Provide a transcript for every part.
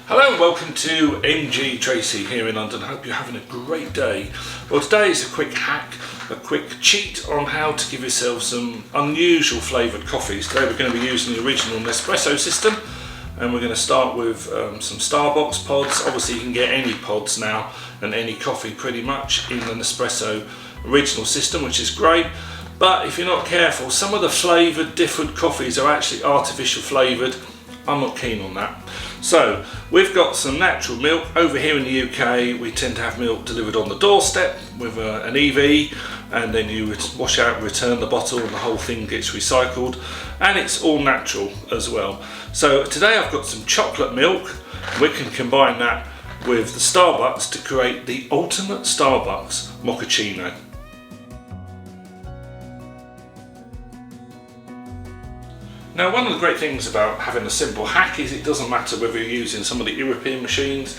Hello and welcome to MGTracey here in London. Hope you're having a great day. Well, today is a quick hack, a quick cheat on how to give yourself some unusual flavoured coffees. Today we're going to be using the original Nespresso system, and we're going to start with some Starbucks pods. Obviously you can get any pods now and any coffee pretty much in the Nespresso original system, which is great. But if you're not careful, some of the flavoured different coffees are actually artificial flavoured. I'm not keen on that. So we've got some natural milk. Over here in the UK we tend to have milk delivered on the doorstep with an EV, and then you wash out and return the bottle and the whole thing gets recycled, and it's all natural as well. So today I've got some chocolate milk. We can combine that with the Starbucks to create the ultimate Starbucks mochaccino. Now, one of the great things about having a simple hack is it doesn't matter whether you're using some of the European machines.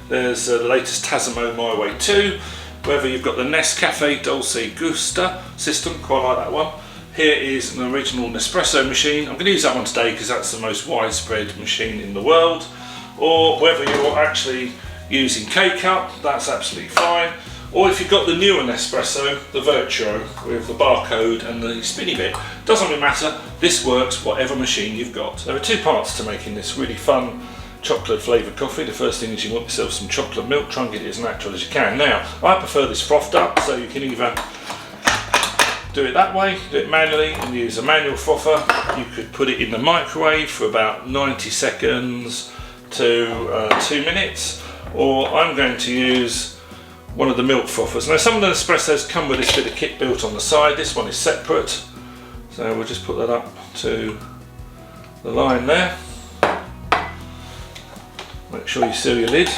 There's the latest Tasmo My Way 2, whether you've got the Nescafe Dolce Gusta system, quite like that one. Here is an original Nespresso machine. I'm going to use that one today because that's the most widespread machine in the world. Or whether you're actually using K-Cup, that's absolutely fine. Or if you've got the newer Nespresso, the Virtuo, with the barcode and the spinny bit, doesn't really matter, this works whatever machine you've got. There are two parts to making this really fun chocolate flavoured coffee. The first thing is you want yourself some chocolate milk, try and get it as natural as you can. Now, I prefer this frothed up, so you can either do it that way, do it manually and use a manual frother. You could put it in the microwave for about 90 seconds to 2 minutes, or I'm going to use one of the milk frothers. Now, some of the Nespressos come with this bit of kit built on the side. This one is separate, so we'll just put that up to the line there. Make sure you seal your lid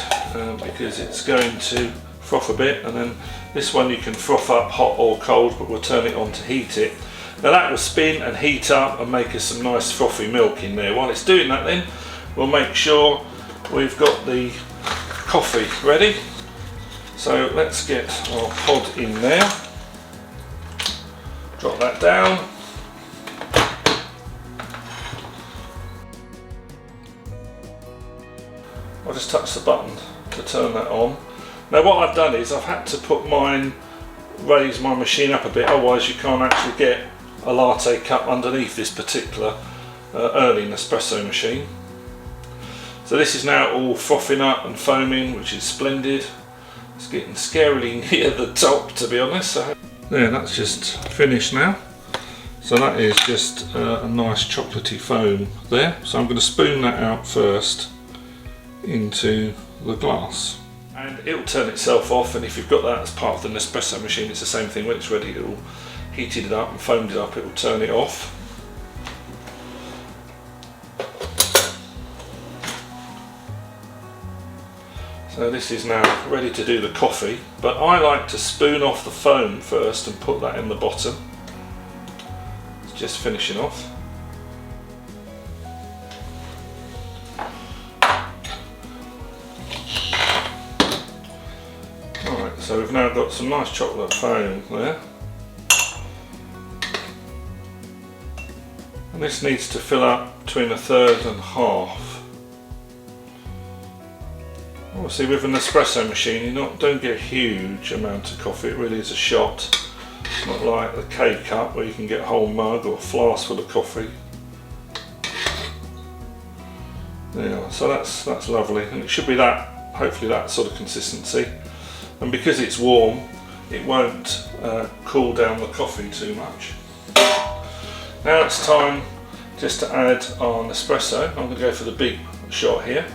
because it's going to froth a bit, and then this one you can froth up hot or cold, but we'll turn it on to heat it. Now that will spin and heat up and make us some nice frothy milk in there. While it's doing that, then we'll make sure we've got the coffee ready. So let's get our pod in there, drop that down, I'll just touch the button to turn that on. Now what I've done is I've had to raise my machine up a bit, otherwise you can't actually get a latte cup underneath this particular early Nespresso machine. So this is now all frothing up and foaming, which is splendid. It's getting scarily near the top, to be honest. So there, that's just finished now. So that is just a nice chocolatey foam there. So I'm going to spoon that out first into the glass, and it'll turn itself off. And if you've got that as part of the Nespresso machine, it's the same thing. When it's ready, it'll heated it up and foamed it up, it will turn it off. So this is now ready to do the coffee, but I like to spoon off the foam first and put that in the bottom. It's just finishing off. Alright, so we've now got some nice chocolate foam there. And this needs to fill up between a third and half. Obviously with an espresso machine you don't get a huge amount of coffee, it really is a shot. It's not like the K-Cup where you can get a whole mug or a flask full of coffee. Yeah, so that's lovely, and it should be that, hopefully that sort of consistency. And because it's warm, it won't cool down the coffee too much. Now it's time just to add our Nespresso. I'm going to go for the big shot here.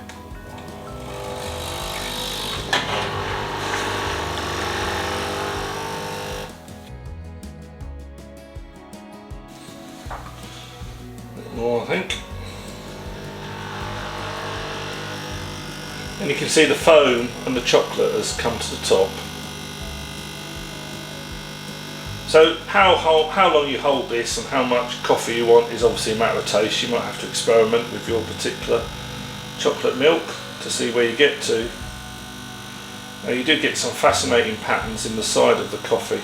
More, I think. And you can see the foam and the chocolate has come to the top. So how long you hold this and how much coffee you want is obviously a matter of taste. You might have to experiment with your particular chocolate milk to see where you get to. Now you do get some fascinating patterns in the side of the coffee.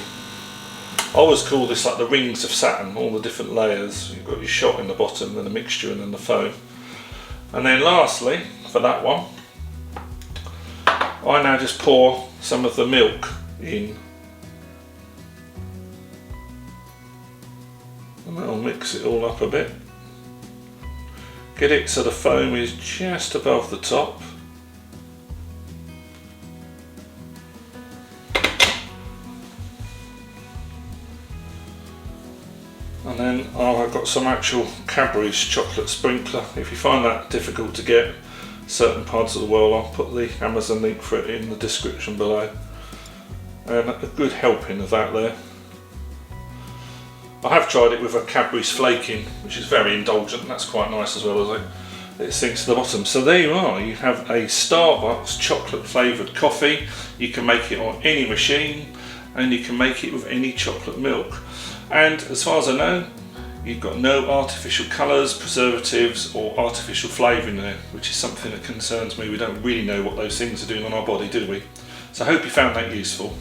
I always call this like the rings of Saturn, all the different layers. You've got your shot in the bottom, then the mixture, and then the foam. And then lastly, for that one, I now just pour some of the milk in, and that'll mix it all up a bit. Get it so the foam is just above the top. And then I've got some actual Cadbury's chocolate sprinkler. If you find that difficult to get certain parts of the world, I'll put the Amazon link for it in the description below. And a good helping of that there. I have tried it with a Cadbury's flaking, which is very indulgent. That's quite nice as well, as it sinks to the bottom. So there you are. You have a Starbucks chocolate flavoured coffee. You can make it on any machine, and you can make it with any chocolate milk. And as far as I know, you've got no artificial colours, preservatives or artificial flavouring there, which is something that concerns me. We don't really know what those things are doing on our body, do we? So I hope you found that useful.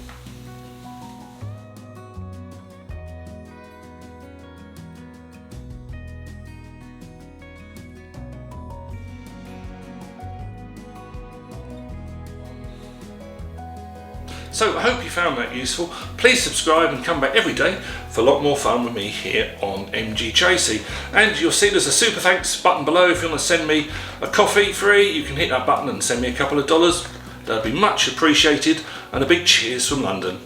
So I hope you found that useful. Please subscribe and come back every day for a lot more fun with me here on MGTracey. And you'll see there's a super thanks button below. If you want to send me a coffee free, you can hit that button and send me a couple of dollars. That'd be much appreciated. And a big cheers from London.